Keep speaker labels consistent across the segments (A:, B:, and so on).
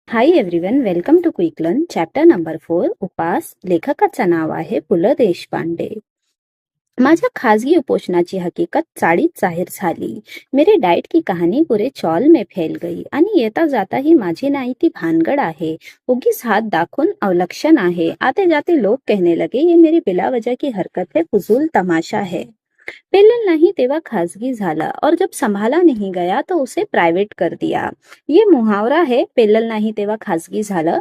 A: High everyone, welcome to quick learn. Chapter number 4, उपास. लेखकाचं नाव आहे पु ल देशपांडे. माझ्या खाजगी उपोषणाची हकीकत चाळीत जाहीर झाली. मेरे डाइट की कहानी पूरे चौल में फैल गई आणि येता जाता ही माझी नाही ती भानगड आहे, उगीच हात दाखवून अवलक्षण आहे. आते जाते लोग कहने लगे ये मेरी बिलावजह की हरकत है, फजूल तमाशा है. पेलन नहीं तेवा खासगी झाला और जब संभाला नहीं गया तो उसे प्राइवेट कर दिया. ये मुहावरा है, पेलन नहीं तेवा खासगी झालं.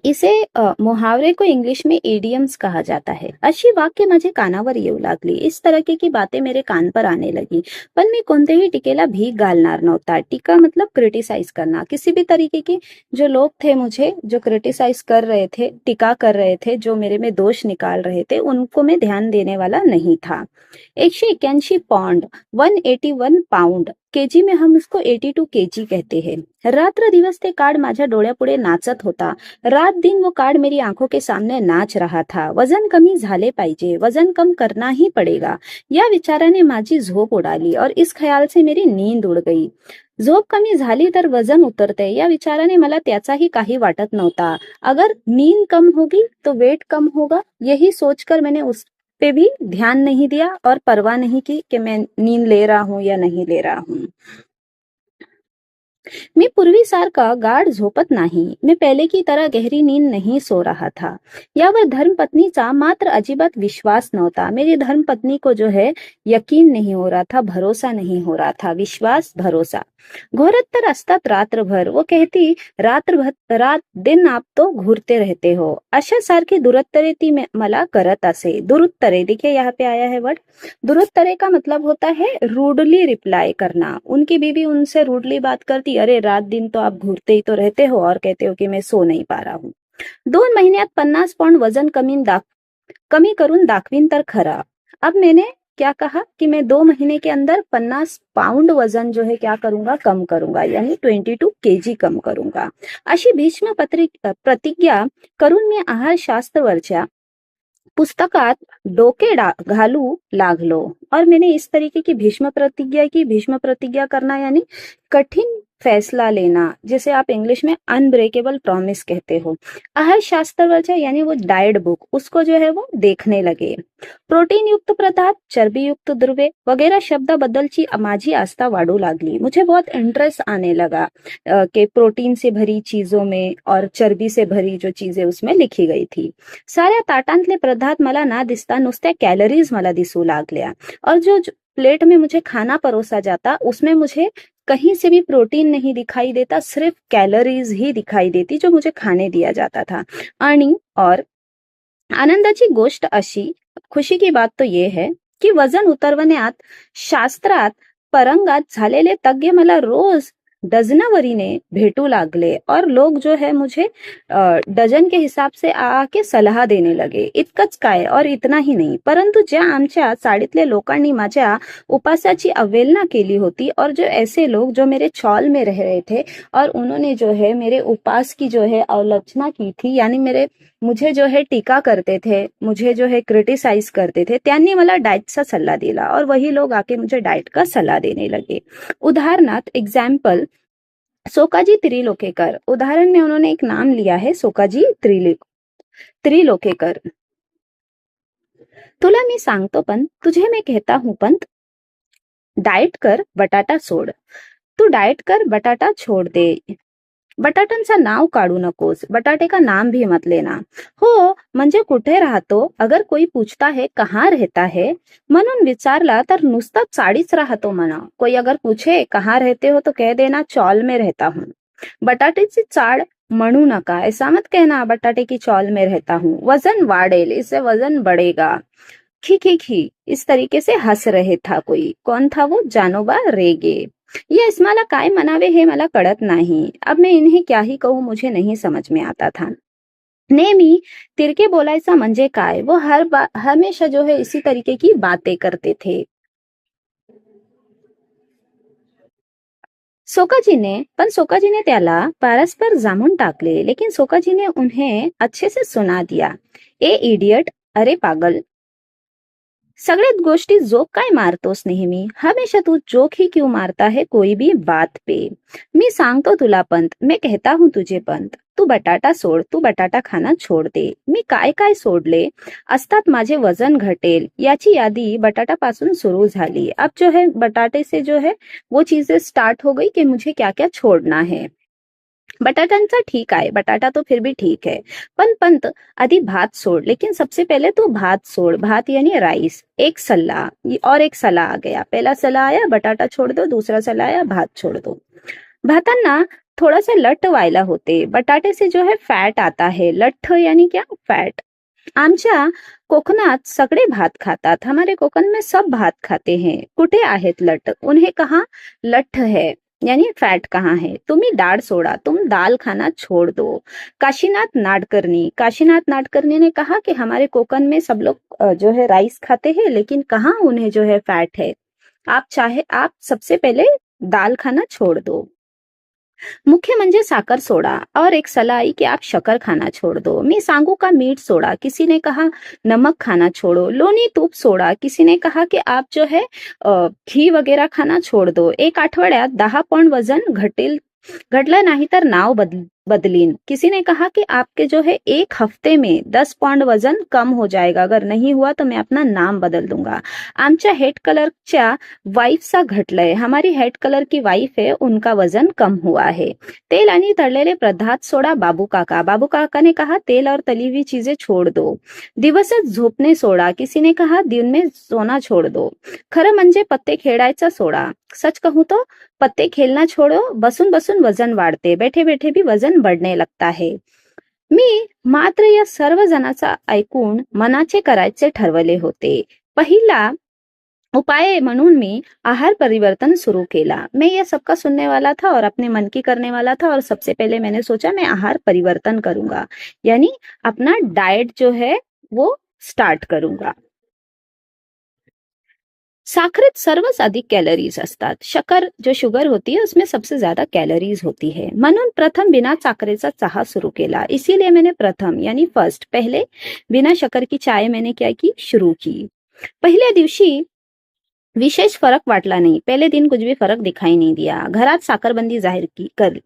A: इसे मुहावरे को इंग्लिश में इडियम्स कहा जाता है. अशी वाक्य माझे कानावर येऊ लागली. इस तरह की बातें मेरे कान पर आने लगी. पण मी कोणत्याही टीकेला भीक घालणार नव्हता. टीका मतलब क्रिटिसाइज करना. किसी भी तरीके के जो लोग थे मुझे जो क्रिटिसाइज कर रहे थे, टीका कर रहे थे, जो मेरे में दोष निकाल रहे थे, उनको मैं ध्यान देने वाला नहीं था. 181 पौंड, 181 पाउंड. केजी में हम उसको 82 केजी कहते हैं. रात्र दिवस ते कार्ड माझ्या डोळ्यापुढे नाचत होता. रात दिन वो कार्ड मेरी आंखों के सामने नाच रहा था. वजन कमी झाले पाहिजे, वजन कम करना ही पडेगा, या विचाराने माझी झोप उडाली और इस ख्याल से मेरी नींद उड़ गई. झोप कमी झाली तर वजन उतरते या विचाराने मला त्याचाही काही वाटत नव्हता. अगर नींद कम होगी तो वेट कम होगा, यही सोचकर मैंने उस पे भी ध्यान नहीं दिया और परवाह नहीं की कि मैं नींद ले रहा हूं या नहीं ले रहा हूं. मी पूर्वीसारखा गाढ झोपत नाही. मैं पहले की तरह गहरी नींद नहीं सो रहा था. यावर धर्मपत्नीचा मात्र अजिबात विश्वास नव्हता. मेरी धर्मपत्नी को जो है यकीन नहीं हो रहा था, भरोसा नहीं हो रहा था. विश्वास, भरोसा घोरत तर असतात रात्रभर. वो कहती रात दिन आप तो घूरते रहते हो. अशा सारखी दुरुत्तरे ती मला करत असे. दुरुत्तरे, देखिए यहाँ पे आया है वर्ड. दुरुत्तरे का मतलब होता है रूडली रिप्लाई करना. उनकी बीवी उनसे रूडली बात करती, अरे रात दिन तो आप घूरते ही तो रहते हो और कहते हो कि मैं सो नहीं पा रहा हूँ. 2 महिन्यात 50 पौंड वजन कमी करून दाखवीन तर खरा. अब मैंने क्या कहा कि मैं 2 महीने के अंदर 50 पाउंड वजन जो है क्या करूंगा, कम करूंगा, यानी 22 केजी कम करूंगा. अशी भीष्म प्रतिज्ञा करून मी आहारशास्त्रवरच्या पुस्तकात डोके घालू लागलो. और मैंने इस तरीके की भीष्म प्रतिज्ञा की. भीष्म प्रतिज्ञा करना यानी कठिन फैसला लेना, जिसे आप इंग्लिश में अनब्रेकेबल प्रॉमिस कहते हो. आहार शास्त्रवरच्या यानी वो डाइट बुक, उसको जो है वो देखने लगे. प्रोटीन युक्त पदार्थ, चरबी युक्त द्रव्य वगैरह शब्दाबद्दलची माझी आस्था वाढू लागली. मुझे बहुत इंटरेस्ट आने लगा कि प्रोटीन से भरी चीजों में और चरबी से भरी जो चीजें उसमें लिखी गई थी. साऱ्या ताटांतले पदार्थ मला ना दिसता नुसत्या कॅलरीज मला दिसू लागल्या. और जो प्लेट में मुझे खाना परोसा जाता उसमें मुझे कहीं से भी प्रोटीन नहीं दिखाई देता, सिर्फ कैलोरीज ही दिखाई देती जो मुझे खाने दिया जाता था. आणि और आनंदाची गोष्ट अशी, खुशी की बात तो ये है की वजन उतरवण्यात शास्त्रात परंगत झालेले तज्ञ मला रोज डझनावरीने भेटू लागले और लोग जो है मुझे डझन के हिसाब से आके सलाह देने लगे. इतकंच काय और इतना ही नाही, परंतु ज्या आमच्या चाळीतले लोकांनी माझ्या उपासाची अवहेलना केली होती और जो ऐसे लोग जो मेरे चौल में रह रहे थे और उन्होंने जो है मेरे उपास की जो है अवलोचना की थी, यानी मुझे जो है टीका करते थे, मुझे जो है क्रिटिसाइज करते थे, त्यांनी मला डाएटचा सल्ला दिला और वही लोग आके मुझे डाइट का सल्ला देने लगे. उदाहरणार्थ एग्जाम्पल, सोकाजी त्रिलोकेकर. उदाहरण में उन्होंने एक नाम लिया है, सोकाजी त्रिलोकेकर. तुला मी सांगतो पण, तुझे मैं कहता हूं पंत, डाएट कर, बटाटा सोड. तू डाएट कर, बटाटा छोड़ दे. बटाट्यांचं नाव काढू नकोस, बटाटे का नाम भी मत लेना. हो, म्हणजे कुठे राहतो, अगर कोई पूछता है कहाँ रहता है म्हणून विचारला तर नुसता चाळीच राहतो म्हणा. कोई अगर पूछे कहाँ रहते हो तो कह देना चौल में रहता हूँ. बटाट्याची चाळ म्हणू नका, ऐसा मत कहना बटाटे की चौल में रहता हूँ. वजन वाढेल, इससे वजन बढ़ेगा. खी खी खी, इस तरीके से हंस रहे था कोई. कौन था वो? जानोबा रेगे. ये इसमाला काय मनावे हे मला कळत नाही. अब मैं इन्हें क्या ही कहूँ, मुझे नहीं समझ में आता था. नेहमी तिरके बोलायचा म्हणजे काय, वो हमेशा जो है इसी तरीके की बातें करते थे. सोकाजी ने त्याला परस्पर जामून टाकले, लेकिन सोकाजी ने उन्हें अच्छे से सुना दिया. ए इडियट, अरे पागल. सगळ्यात गोष्टी जोक काय मारतोस नेहमी? हमेशा तू जोक ही क्यों मारता है कोई भी बात पे? मी सांगतो तुला पंत, मैं कहता हूं तुझे पंत, तू बटाटा सोड, तू बटाटा खाना छोड दे. मी काय काय सोडले असतात माझे वजन घटेल. याची यादी बटाटापासून सुरू झाली. अब जो है बटाटे से जो है वो चीजें स्टार्ट हो गई कि मुझे क्या क्या छोड़ना है. बटाट्यांचा ठीक आहे, बटाटा तो फिर भी ठीक है, पण पंत आधी भात सोड. लेकिन सबसे पहले तू भात सोड. भात यानी राइस. एक सलाह और एक सलाह आ गया. पहला सलाह आया बटाटा छोड़ दो, दूसरा सलाह आया भात छोड़ दो. भातांना थोडासा लठ्ठ व्हायला होते. बटाटे से जो है फॅट आता है. लठ्ठ यानी क्या? फॅट. आमच्या कोकणात सगळे भात खातात. हमारे कोकण में सब भात खाते हैं. कुठे आहेत लठ? उन्हें कहा लठ है यानी फैट कहाँ है. तुम्ही डाळ सोडा, तुम दाल खाना छोड़ दो. काशीनाथ नाडकर्णी. काशीनाथ नाडकर्णी ने कहा कि हमारे कोकण में सब लोग जो है राइस खाते हैं, लेकिन कहाँ उन्हें जो है फैट है. आप सबसे पहले दाल खाना छोड़ दो. मुख्य म्हणजे साखर सोडा. और एक सलाह आई कि आप शक्कर खाना छोड़ दो. मी सांगू का मीठ सोडा. किसी ने कहा नमक खाना छोड़ो. लोणी तूप सोडा. किसी ने कहा कि आप जो है घी वगैरह खाना छोड़ दो. एक आठवड्यात 10 पौंड वजन घटलं नाही तर नाव बदलीन. किसी ने कहा कि आपके जो है एक हफ्ते में 10 पौंड वजन कम हो जाएगा. अगर नहीं हुआ तो मैं अपना नाम बदल दूंगा. आमच्या हेड कलरच्या वाईफचा घटलंय. हमारी हेड कलर की वाइफ है, उनका वजन कम हुआ है. तेल आणि तळलेले पदार्थ सोडा. बाबू काका. बाबू काका ने कहा तेल और तली हुई चीजें छोड़ दो. दिवसच झोपणे सोडा. किसी ने कहा दिन में सोना छोड़ दो. खरं म्हणजे पत्ते खेळायचा सोडा. सच कहूं तो पत्ते खेलना छोड़ो. बसून बसून वजन वाढते. बैठे बैठे भी वजन बढ़ने लगता है. मी मात्र या सर्व जणांचा ऐकून मनाचे करायचे ठरवले होते. पहिला उपाय म्हणून मी आहार परिवर्तन शुरू केला. मैं ये सबका सुनने वाला था और अपने मन की करने वाला था, और सबसे पहले मैंने सोचा मैं आहार परिवर्तन करूंगा, यानी अपना डाइट जो है वो स्टार्ट करूंगा. साखरेत सर्वच अधिक कैलोरीज असतात. शक्कर जो शुगर होती है उसमें सबसे ज्यादा कैलोरीज होती है. म्हणून प्रथम बिना साखरेचा चहा सुरू केला. इसीलिए मैंने प्रथम यानी फर्स्ट पहले बिना शक्कर की चाय मैंने क्या की शुरू की. पहिल्या दिवशी विशेष फरक वाटला नहीं. पहले दिन कुछ भी फर्क दिखाई नहीं दिया. घरात साखरबंदी जाहीर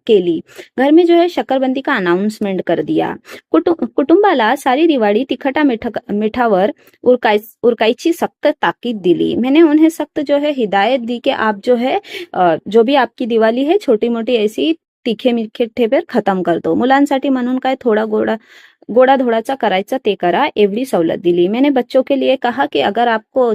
A: केली. घर में जो है शक्करबंदी का अनाउंसमेंट कर दिया. कुटुंबाला सारी दिवाळी तिखटा मिठावर उरकायची सख्त ताकीद दिली. मैंने उन्हें सख्त जो है हिदायत दी कि आप जो है जो भी आपकी दिवाळी है छोटी मोटी ऐसी तीखे मीठे पर खत्म कर दो. मुलांसाठी म्हणून काय थोडा गोडा धोडाचा करायचा ते करा, एवढी सवलत दिली. मैंने बच्चों के लिए कहा कि अगर आपको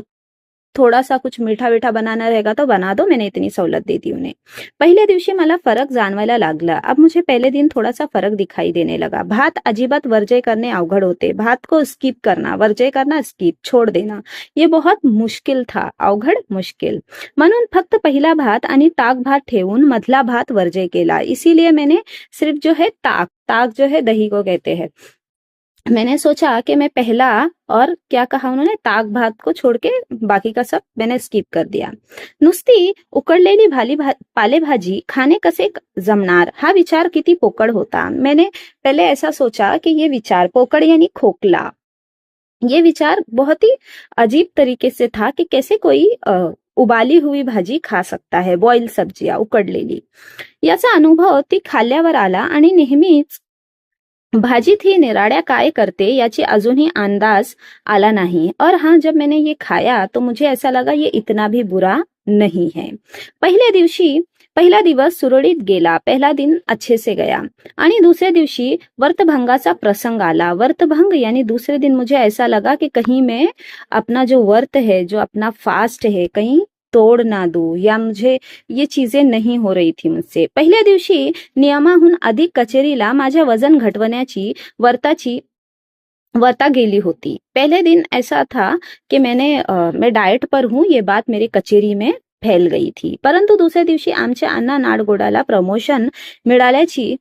A: थोड़ा सा कुछ मीठा वीठा बनाना रहेगा तो बना दो. मैंने इतनी सवलत दे दी उन्हें. पहिल्या दिवशी मला फरक जाणवायला लागला. अब मुझे पहले दिन थोड़ा सा फरक दिखाई देने लगा. भात अजिबात वर्जय करने अवघड होते. भात को स्किप करना, वर्जय करना, स्किप छोड़ देना, ये बहुत मुश्किल था. अवघड मुश्किल. म्हणून फक्त पहिला भात आणि ताक भात ठेवून मधला भात वर्जय केला. इसीलिए मैंने सिर्फ जो है ताक जो है दही को कहते हैं, मैंने सोचा कि मैं पहला और क्या कहा उन्होंने ताक भात को छोड़ के बाकी का सब मैंने स्किप कर दिया. नुसती उकडलेली पालेभाजी खाने कसे जमणार हा विचार किती पोकळ होता. मैंने पहले ऐसा सोचा कि ये विचार पोकळ यानी खोकला, ये विचार बहुत ही अजीब तरीके से था कि कैसे कोई उबाली हुई भाजी खा सकता है, बॉइल सब्जियां उकडलेली. याचा अनुभव ती खाल्ल्यावर आला आणि नेहमीच भाजीत ही निराड्या काय करते याची अजूनही अंदाज आला नहीं. और हाँ, जब मैंने ये खाया तो मुझे ऐसा लगा ये इतना भी बुरा नहीं है. पहिला दिवस सुरळीत गेला. पहला दिन अच्छे से गया. आणि दुसऱ्या दिवशी व्रतभंगाचा प्रसंग आला. व्रतभंग यानी दूसरे दिन मुझे ऐसा लगा कि कहीं मैं अपना जो व्रत है, जो अपना फास्ट है, कहीं तोड ना दूं, या मुझे ये चीजें नहीं हो रही थी मुझसे. पहिल्या दिवशी नियमाहून अधिक कचेरीला माझ्या वजन घटवण्याची वर्ता गेली होती. पहले दिन ऐसा था कि मैं डाइट पर हूं, ये बात मेरी कचेरी में फैल गई थी. परंतु दुसऱ्या दिवशी आमच्या अण्णा नाडगोडाला प्रमोशन मिळाल्याची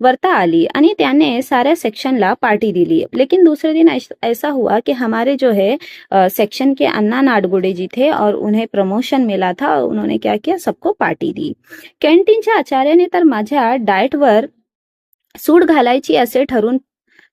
A: वर्ता आली आणि त्याने साऱ्या सेक्शनला पार्टी दिली. लेकिन दूसरे दिन ऐसा हुआ कि हमारे जो है सेक्शन के अन्ना नाडगोडे जी थे और उन्हें प्रमोशन मिला था. और उन्होंने क्या किया, सबको पार्टी दी. कॅन्टीनच्या आचार्याने तर माझ्या डाएटवर सूट घालायची असे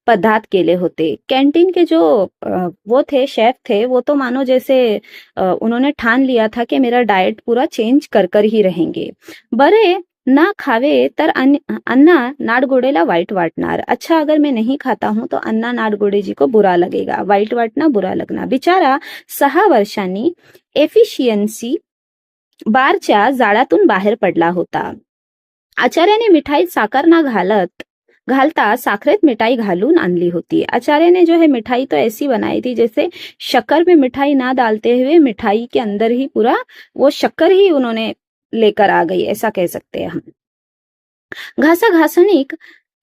A: पदार्थ केले होते। कैंटीन के जो वो थे, शेफ थे, वो तो मानो जैसे उन्होंने ठान लिया था कि मेरा डाइट पूरा चेंज कर कर ही रहेंगे। बरे ना खावे तर अण्णा नाडगोडेला वाईट वाटणार। अच्छा, अगर मैं नहीं खाता हूं तो अण्णा नाडगोडे जी को बुरा लगेगा, वाईट वाटना, बुरा लगना। बिचारा 6 वर्षांनी एफिशियन्सी बारच्या जाळ्यातून बाहेर पडला होता। आचार्याने मिठाईत साखर ना घालता साखरेत मिठाई घालून आणली होती। आचार्य ने जो है मिठाई तो ऐसी बनाई थी जैसे शक्कर में मिठाई ना डालते हुए मिठाई के अंदर ही पूरा वो शक्कर ही उन्होंने लेकर आ गई, ऐसा कह सकते हैं हम। घासाघासणीक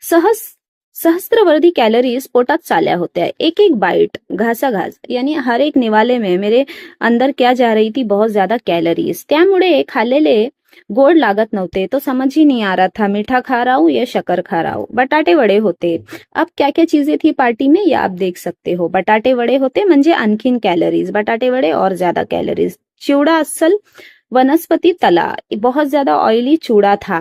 A: सहस्त्रवर्धी कैलोरीज पोटात चाल्या होत्या। एक एक बाइट घासाघास यानी हर एक निवाले में मेरे अंदर क्या जा रही थी, बहुत ज्यादा कैलोरीज। त्यामुळे खाल्लेले गोड लागत नव्हते, तो समझ ही नहीं आ रहा था मीठा खा रहा हूं या शक्कर खा रहा हूं। बटाटे वड़े होते। अब क्या क्या चीजें थी पार्टी में, ये आप देख सकते हो। बटाटे वड़े होते म्हणजे आणखीन कैलोरीज, बटाटे वड़े और ज्यादा कैलोरीज। चिवडा अस्सल वनस्पती तला, बहुत ज्यादा ऑयली चूडा था,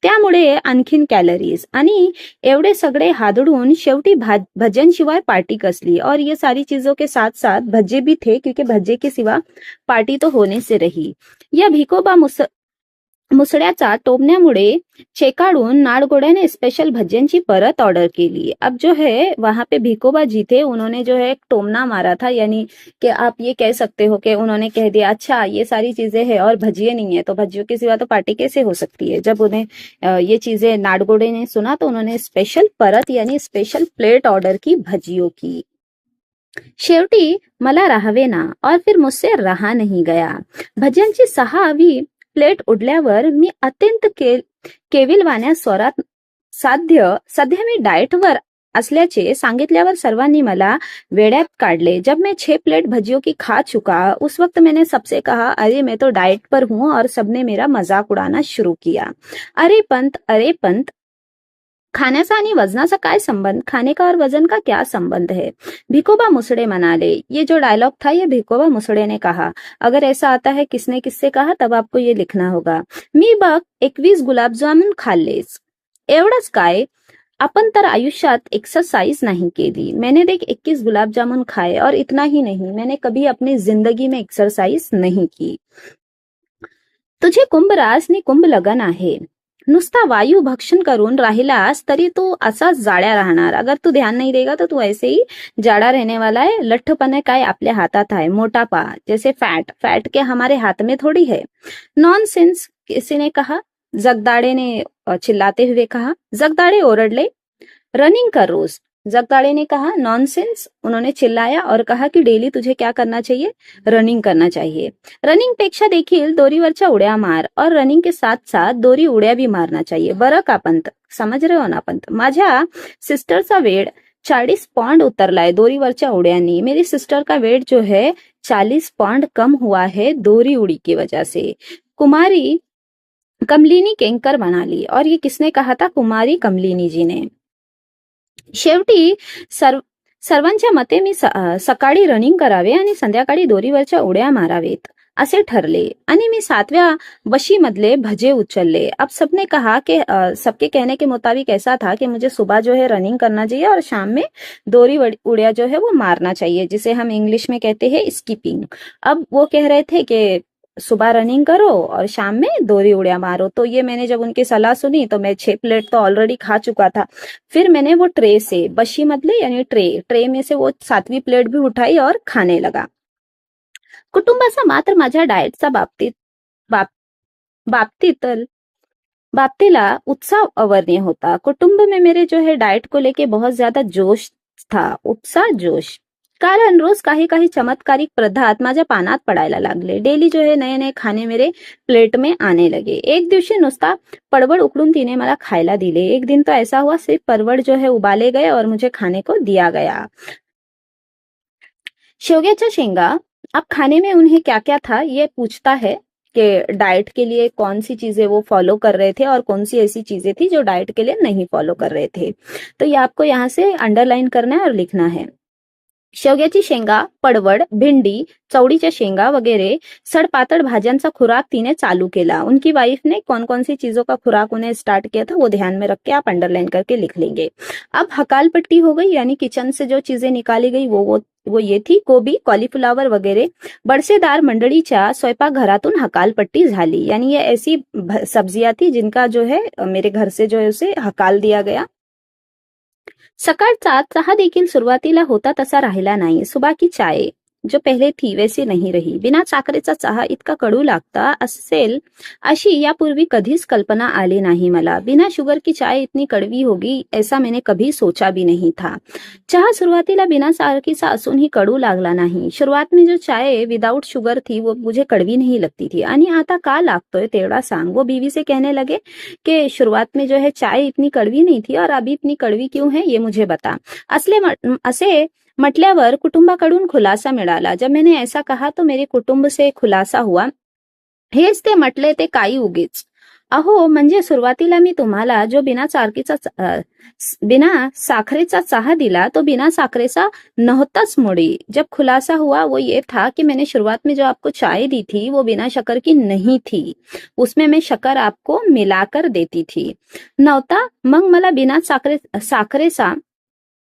A: त्यामुळे आणखीन कॅलरीज। आणि एवढे सगळे हादड़ून शेवटी भजन शिवाय पार्टी कसली। और ये सारी चीजों के साथ साथ भज्जे भी थे, क्योंकि भज्जे के सिवा पार्टी तो होने से रही। या भिकोबा मुसड्याचा टोमण्यामुळे चेकाडून नाडगोड्याने स्पेशल भज्यांची परत ऑर्डर केली। अब जो है वहां पे भिकोबा जी थे, उन्होंने जो है एक टोमना मारा था, यानी कि आप ये कह सकते हो कि उन्होंने कह दिया अच्छा ये सारी चीजें हैं और भजिए नहीं है, तो भजियों के सिवा तो पार्टी कैसे हो सकती है। जब उन्हें ये चीजें नाडगोडे ने सुना तो उन्होंने स्पेशल परत यानी स्पेशल प्लेट ऑर्डर की भजियों की। शेवटी मला राहावेना और फिर मुझसे रहा नहीं गया। भज्यांची 6वी प्लेट उडल्यावर मी अत्यंत केविलवाण्या स्वरात सध्या मी डाएटवर असल्याचे सांगितल्यावर सर्वांनी मला वेड्यात काढले। जब मैं 6 प्लेट भजियों की खा चुका उस वक्त मैंने सबसे कहा अरे मैं तो डाइट पर हूं, और सबने मेरा मजाक उड़ाना शुरू किया। अरे पंत, खाण्याचा आणि वजनाचा काय संबंध, खाने का और वजन का क्या संबंध है। भिकोबा मुसड़े मनाले, ये जो डायलॉग था ये भिकोबा मुसड़े ने कहा। अगर ऐसा आता है किसने किससे कहा तब आपको ये लिखना होगा। मी बघ 21 गुलाबजामुन खाल्लेस, एवढंच काय, अपन तर आयुष्यात एक्सरसाइज नहीं केली। मैंने देख 21 गुलाब जामुन खाए और इतना ही नहीं, मैंने कभी अपनी जिंदगी में एक्सरसाइज नहीं की। तुझे कुंभरास नि कुंभ लगन आहे, नुसता वायू भक्षण करून राहिलास तरी तू असाच जाड्या राहणार। अगर तू ध्यान नहीं देगा तो तू ऐसे ही जाड़ा रहने वाला है। लठ्ठपने काय आपल्या हातात आहे, मोटापा जैसे फैट के हमारे हाथ में थोड़ी है। नॉनसेंस किसी ने कहा, जगदाड़े ने चिल्लाते हुए कहा। जगदाड़े ओरडले, रनिंग कर रोज। जगदाड़े ने कहा नॉनसेंस, उन्होंने चिल्लाया और कहा कि डेली तुझे क्या करना चाहिए, रनिंग करना चाहिए। रनिंग पेक्षा देखील दोरीवरच्या उड्या मार, और रनिंग के साथ साथ दोरी उड्या भी मारना चाहिए। बरं का पंत, समझ रहे हो ना पंत। माझ्या सिस्टरचा वेट 40 पौंड उतरलाय दोरीवरच्या उड्यांनी। मेरी सिस्टर का वेट जो है 40 पौंड कम हुआ है दोरी उड़ी की वजह से। कुमारी कमलिनी केंकर बना ली। और ये किसने कहा था, कुमारी कमलिनी जी ने। शेवटी सर्वांच्या मते मी सकाळी रनिंग करावे आणि संध्याकाळी दोरीवरच्या उड्या मारावेत असे ठरले, आणि मी 7व्या वशीमधले भजे उचलले। अब सबने कहा कि सबके कहने के मुताबिक ऐसा था कि मुझे सुबह जो है रनिंग करना चाहिए और शाम में दोरी उड़िया जो है वो मारना चाहिए, जिसे हम इंग्लिश में कहते हैं स्कीपिंग। अब वो कह रहे थे कि सुबह रनिंग करो और शाम में दोरी उड़िया मारो। तो ये मैंने जब उनकी सलाह सुनी तो मैं 6 प्लेट तो ऑलरेडी खा चुका था। फिर मैंने वो ट्रे से बशी मधले यानी ट्रे में से वो 7वीं प्लेट भी उठाई और खाने लगा। कुटुंबाचा मात्र माझ्या डाएटचा बाबतीला उत्साह अवर्णीय होता। कुटुंब में मेरे जो है डाइट को लेके बहुत ज्यादा जोश था, उत्साह जोश। कारण रोज काही चमत्कारिक पदार्थ माझ्या पानात पडायला लागले। डेली जो है नए नए खाने मेरे प्लेट में आने लगे। एक दिवशी नुसता परवड़ उकड़ून तिने मला खायला दिले। एक दिन तो ऐसा हुआ सिर्फ परवड़ जो है उबाले गए और मुझे खाने को दिया गया। शेवग्याच्या शेंगा, अब खाने में उन्हें क्या क्या था ये पूछता है कि डाइट के लिए कौन सी चीजें वो फॉलो कर रहे थे और कौन सी ऐसी चीजें थी जो डाइट के लिए नहीं फॉलो कर रहे थे। तो ये आपको यहाँ से अंडरलाइन करना है और लिखना है। शेवग्याची शेंगा, पडवळ, भेंडी, चवडीच्या शेंगा वगैरह सड़पातड़ भाज्यांचा खुराक तीने चालू केला। उनकी वाइफ ने कौन कौन सी चीजों का खुराक उन्हें स्टार्ट किया था वो ध्यान में रख के आप अंडरलाइन करके लिख लेंगे। अब हकाल पट्टी हो गई, यानी किचन से जो चीजें निकाली गई वो ये थी, कोबी, कॉलीफ्लावर वगैरह बरसेदार मंडळीच्या स्वयंपाकघरातून हकालपट्टी झाली। यानी ये ऐसी सब्जियां थी जिनका जो है मेरे घर से जो है उसे हकाल दिया गया। सकाळचा चहा देखील सुरुवातीला होता तसा राहिला नाही। सुबह की चाय जो पहले थी वैसी नहीं रही। बिना साखरेचा चहा इतका कडू लागता असेल अशी यापूर्वी कधीच कल्पना आली नाही मला। बिना शुगर की चाय इतनी कड़वी होगी ऐसा मैंने कभी सोचा भी नहीं था। चहा सुरुवातीला बिना साखरेचा असूनही कडू लागला नाही। शुरुआत में जो चाय विदाउट शुगर थी वो मुझे कड़वी नहीं लगती थी। आणि आता का लागतोय तेवढा सांग। वो बीवी से कहने लगे कि शुरुआत में जो है चाय इतनी कड़वी नहीं थी और अभी इतनी कड़वी क्यों है ये मुझे बता। असे म्हटल्यावर कुटुंबाकडून खुलासा मिळाला। जब मैंने ऐसा कहा तो मेरे कुटुंब से खुलासा हुआ, हेच ते म्हटले ते काही उगीच। अहो म्हणजे सुरुवातीला मी तुम्हाला जो बिना साखरेचा चहा दिला तो बिना साखरेचा नहोताच मुड़ी। जब खुलासा हुआ वो ये था कि मैंने शुरुआत में जो आपको चाय दी थी वो बिना शक्कर की नहीं थी, उसमें मैं शक्कर आपको मिलाकर देती थी। नव्हता मग मला बिना साखरेचा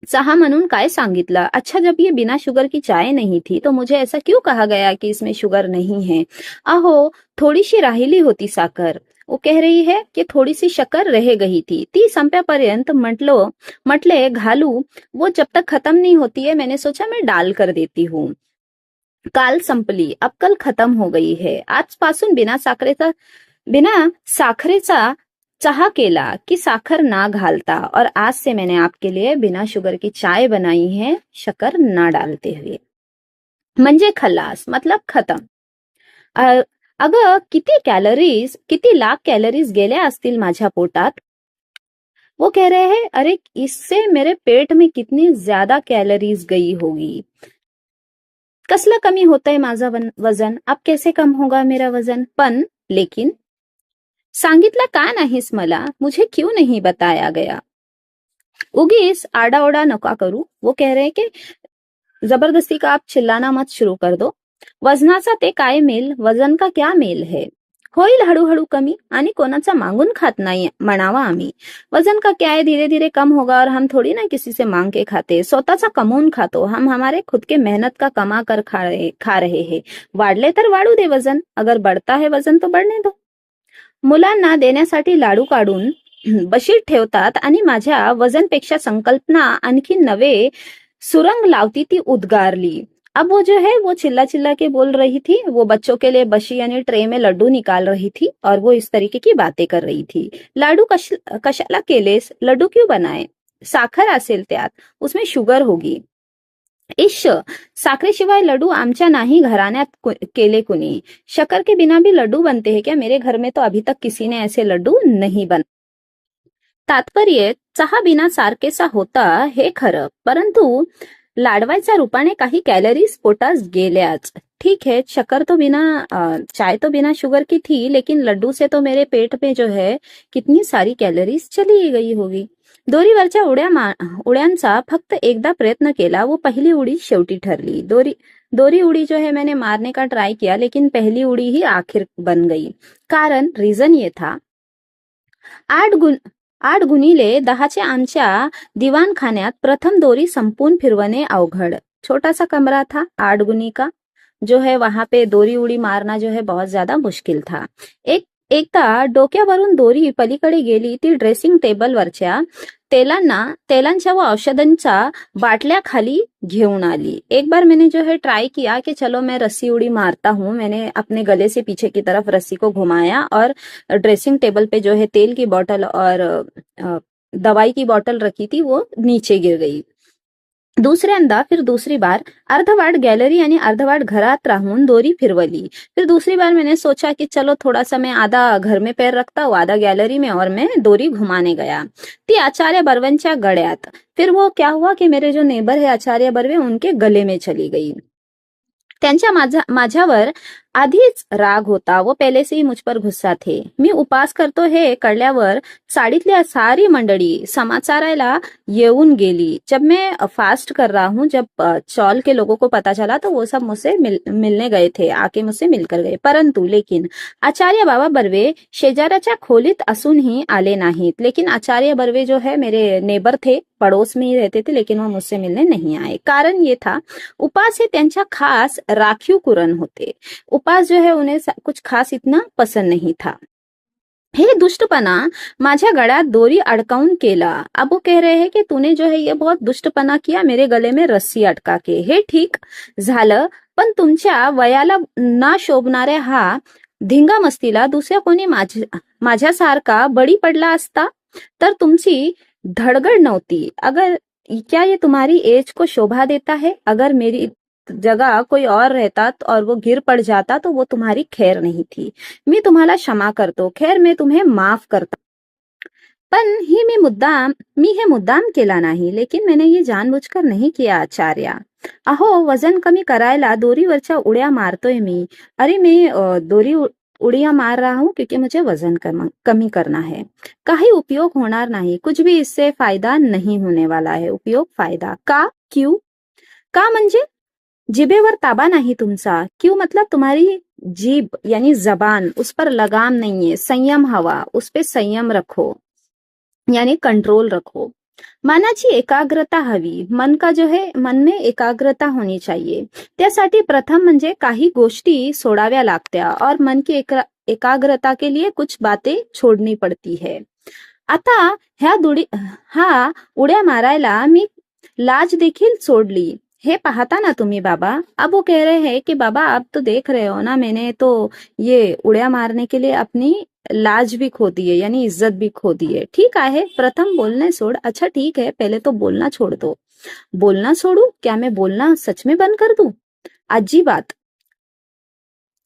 A: चहा म्हणून काय सांगितलं। अच्छा जब ये बिना शुगर की चाय नहीं थी तो मुझे ऐसा क्यों कहा गया कि इसमें शुगर नहीं है। अहो थोडीशी राहिली होती साखर। वो कह रही है कि थोड़ी सी शक्कर रह गई थी, ती संपेपर्यंत म्हटले घालू, वो जब तक खत्म नहीं होती है मैंने सोचा मैं डाल कर देती हूँ। काल संपली, अब कल खत्म हो गई है। आजपासून बिना साखरेचा चाहा केला कि साखर ना घालता और आज से मैंने आपके लिए बिना शुगर की चाय बनाई है शक्कर ना डालते हुए। म्हणजे खलास मतलब खत्म। अगं किती लाख कॅलरीज गेल्या असतील माझ्या पोटात। वो कह रहे हैं अरे इससे मेरे पेट में कितनी ज्यादा कैलोरीज गई होगी। कसलं कमी होतंय माझं वजन, अब कैसे कम होगा मेरा वजन। पण लेकिन सांगितलं का नाहीस मला, मुझे क्यों नहीं बताया गया। उगीच आडाओडा नका करू। वो कह रहे हैं कि जबरदस्ती का आप चिल्लाना मत शुरू कर दो। वजनाचा ते काय मेल, वजन का क्या मेल है। होईल हळूहळू कमी आणि कोणाचा मागून खात नाही म्हणावा आम्ही। वजन का क्या है, धीरे धीरे कम होगा और हम थोड़ी ना किसी से मांग के खाते, स्वतःचा कमवून खातो हम, हमारे खुद के मेहनत का कमा कर खा रहे हैं। वाढले तर वाढू दे वजन, अगर बढ़ता है वजन तो बढ़ने दो। मुलांना देण्यासाठी लाडू काढून बशीत ठेवतात आणि माझ्या वजनपेक्षा संकल्पना आणखी नवे सुरंग लावती ती उद्गारली। अब वो जो है वो चिल्ला चिल्ला के बोल रही थी। वो बच्चों के लिए बशी यानी ट्रे में लड्डू निकाल रही थी और वो इस तरीके की बातें कर रही थी। लाडू कशाला केलेस, लड्डू क्यों बनाए, साखर असेल त्यात, उसमें शुगर होगी। इश्श, साखरेशिवाय लड्डू आमच्या नाही घराण्यात केले कुणी। शक्कर के बिना भी लड्डू बनते हैं क्या, मेरे घर में तो अभी तक किसी ने ऐसे लड्डू नहीं बन। तात्पर्य चहा बिना सारखेसा होता हे खरं, परंतु लाडवाच्या रूपाने काही कैलोरीज पोटात गेल्याच। ठीक है, चाय तो बिना शुगर की थी, लेकिन लड्डू से तो मेरे पेट में जो है कितनी सारी कैलोरीज चली गई होगी। दोरीवरच्या उड्यांचा फक्त एकदा प्रयत्न केला, वो पहली उड़ी शेवटी ठरली। दोरी उड़ी जो है मैंने मारने का ट्राई किया, लेकिन पहली उड़ी ही आखिर बन गई। कारण रीजन ये था, 8x10च्या आमच्या दिवाणखान्यात प्रथम दोरी संपून फिरवणे अवघड। छोटा सा कमरा था, 8x का जो है वहां पे दोरी उड़ी मारना जो है बहुत ज्यादा मुश्किल था। एकदा डोक्यावरून दोरी पलीकडे गेली ती ड्रेसिंग टेबलवरच्या तेलांच्या व औषधांच्या बाटल्या खाली घेऊन आली। एक बार मैंने जो है ट्राई किया कि चलो मैं रस्सी उड़ी मारता हूँ। मैंने अपने गले से पीछे की तरफ रस्सी को घुमाया और ड्रेसिंग टेबल पे जो है तेल की बोतल और दवाई की बोतल रखी थी वो नीचे गिर गई। दुसऱ्यांदा फिर दूसरी बार अर्धवाट गैलरी यानी अर्धवाट घरात राहून दोरी फिरवली। फिर दूसरी बार मैंने सोचा कि चलो थोड़ा सा मैं आधा घर में पैर रखता हूँ, आधा गैलरी में, और मैं दोरी घुमाने गया। ती आचार्य बर्वेंच्या गळ्यात। फिर वो क्या हुआ कि मेरे जो नेबर है आचार्य बर्वे, उनके गले में चली गई। त्यांच्या माझ्यावर आधीच राग होता, वो पहले से ही मुझ पर गुस्सा थे. मी उपास करतो हे कळल्यावर चाळीतल्या सारी मंडळी समाचारायला येऊन गेली. जब मैं फास्ट कर रहा हूँ, जब चौल के लोगों को पता चला तो वो सब मुझसे मिलने गए थे, आके मुझसे मिलकर गए. परंतु लेकिन आचार्य बाबा बर्वे शेजाऱ्याच्या खोलीत असूनही आले नाहीत. लेकिन आचार्य बर्वे जो है मेरे नेबर थे, पड़ोस में ही रहते थे, लेकिन वो मुझसे मिलने नहीं आए. कारण ये था, उपास हे त्यांच्या खास राखीव कुरण होते. उपास जो है उन्हें कुछ खास इतना पसंद नहीं था. हे दुष्टपना माझ्या गळ्यात दोरी अडकावून केला. अब वो कह रहे हैं कि तूने जो है ये बहुत दुष्टपना किया, मेरे गले में रस्सी अटका के. हे ठीक झालं, पण तुमच्या वयाला ना शोभणाऱ्या हा धिंगा मस्तीला दुसऱ्या कोणी माझ्यासारखा बळी पडला असता तर तुमची धडगड नव्हती. अगर क्या ये तुम्हारी एज को शोभा देता है? अगर मेरी जगह कोई और रहता और वो गिर पड़ जाता तो वो तुम्हारी खैर नहीं थी. मी तुम्हाला क्षमा करतो, खैर मैं तुम्हें माफ करता. पण मी हे मुद्दाम केला नाही, लेकिन मैंने ये जानबूझकर नहीं किया आचार्य. अहो, वजन कमी करायला दोरीवरच्या उड्या मारतोय मी. अरे मैं दोरी उड़िया मार रहा हूँ क्योंकि मुझे वजन कमी करना है. काही उपयोग होणार नाही, कुछ भी इससे फायदा नहीं होने वाला है. उपयोग फायदा का? क्यों? का म्हणजे जिभेवर ताबा नाही तुमचा. क्यों मतलब तुम्हारी जीभ यानी जबान, उस पर लगाम नहीं है. संयम हवा, उस पे संयम रखो यानी कंट्रोल रखो. मनाची एकाग्रता हवी. मन का जो है, मन में एकाग्रता होनी चाहिए. त्यासाठी प्रथम म्हणजे काही गोष्टी सोडाव्या लागत्या और मन की एकाग्रता के लिए कुछ बातें छोड़नी पड़ती है. आता हा उड्या मारायला मी लाज देखील सोडली. हे पाहता ना तुम्ही बाबा. अब वो कह रहे हैं कि बाबा आप तो देख रहे हो ना, मैंने तो ये उड्या मारने के लिए अपनी लाज भी खो दी है, यानी इज्जत भी खो दी है. ठीक आहे, प्रथम बोलने सोड. अच्छा ठीक है, पहले तो बोलना छोड़ दो. बोलना छोड़ू? क्या मैं बोलना सच में बंद कर दूं? अजिबात.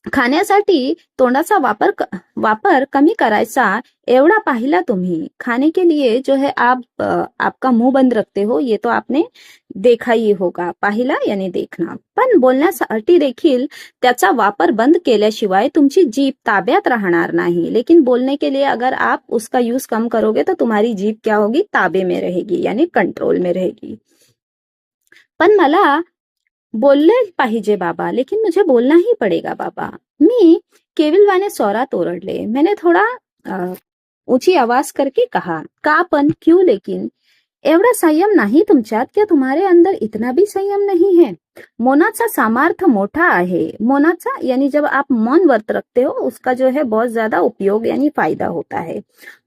A: खाण्यासाठी तोंडाचा वापर कमी करायचा एवढा पाहिला तुम्ही. खाने के लिए जो है आपका मुंह बंद रखते हो, ये तो आपने देखा ही होगा. पाहिला यानी देखना. पण बोलण्यासाठी देखील त्याचा वापर बंद केल्याशिवाय तुमची जीभ ताब्यात राहणार नाही. लेकिन बोलने के लिए अगर आप उसका यूज कम करोगे तो तुम्हारी जीभ क्या होगी? ताबे में रहेगी, यानी कंट्रोल में रहेगी. पण मला बोलले पाहिजे बाबा, लेकिन मुझे बोलना ही पडेगा बाबा. मी केविलवाने स्वरात ओरडले. मैंने थोड़ा ऊंची आवाज करके कहा, का पण? क्यों लेकिन? एवढा संयम नाही तुमच्यात? क्या तुम्हारे अंदर इतना भी संयम नहीं है? मौनाचा सामर्थ्य मोठा आहे. मौनाचा यानी जब आप मौन व्रत रखते हो, उसका जो है बहुत ज्यादा उपयोग यानी फायदा होता है.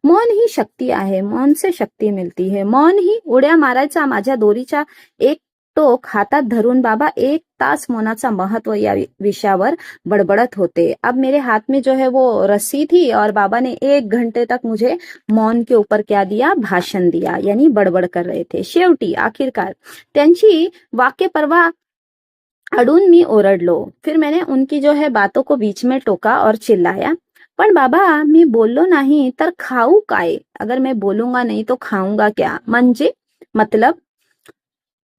A: मौन ही शक्ती आहे. मौन से शक्ती मिलती है. मौन ही उड्या मारायचा. माझ्या दोरीचा एक टोक हातात धरून बाबा 1 तास मौनाचा महत्व या विषयावर बड़बड़त होते. अब मेरे हाथ में जो है वो रस्सी थी और बाबा ने 1 घंटे तक मुझे मौन के ऊपर क्या दिया? भाषण दिया, यानी बड़बड़ कर रहे थे. शेवटी आखिरकार त्यांची वाक्य परवा अडून मी ओरडलो. फिर मैंने उनकी जो है बातों को बीच में टोका और चिल्लाया, पण बाबा मी बोललो नाही तर खाऊ काय? अगर मैं बोलूंगा नहीं तो खाऊंगा क्या? म्हणजे मतलब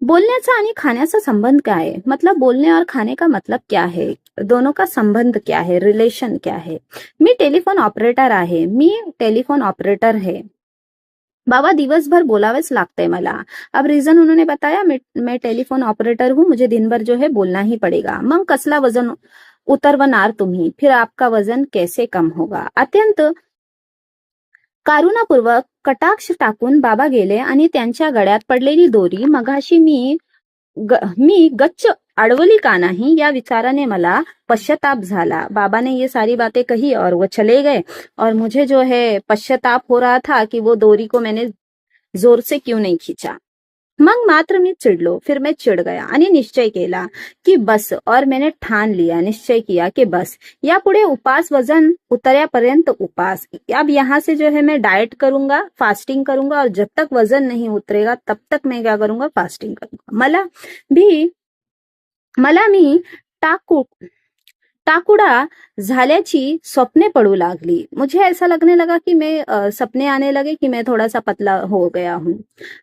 A: बोलण्याचा आणि खाण्याचा संबंध क्या है? मतलब बोलने और खाने का मतलब क्या है? दोनों का संबंध क्या है? रिलेशन क्या है? मी टेलीफोन ऑपरेटर आहे. मी टेलीफोन ऑपरेटर है. बाबा दिवसभर बोलावेच लागतंय मला. अब रीजन उन्होंने बताया, मैं टेलीफोन ऑपरेटर हूँ, मुझे दिन भर जो है बोलना ही पड़ेगा. मग कसला वजन उतरवणार तुम्ही? फिर आपका वजन कैसे कम होगा? अत्यंत कारुणापूर्वक कटाक्ष टाकून बाबा गेले आणि त्यांच्या गळ्यात पडलेली दोरी मगाशी मी गच्च अडवली का नहीं, या विचाराने मला पश्चाताप झाला. बाबा ने ये सारी बातें कही और वो चले गए और मुझे जो है पश्चाताप हो रहा था कि वो डोरी को मैंने जोर से क्यों नहीं खींचा. मग मात्र मी चिडलो. फिर मैं चिढ़ गया आणि निश्चय केला कि बस, और मैंने ठान लिया, निश्चय किया कि बस यापुढे उपास, वजन उतर्यापर्यंत उपास. अब यहाँ से जो है मैं डाइट करूंगा, फास्टिंग करूंगा, और जब तक वजन नहीं उतरेगा तब तक मैं क्या करूंगा? फास्टिंग करूंगा. मला मी टाकुड़ा झाल्याची स्वप्ने पड़ू लागली. मुझे ऐसा लगने लगा कि मैं सपने आने लगे कि मैं थोड़ा सा पतला हो गया हूँ.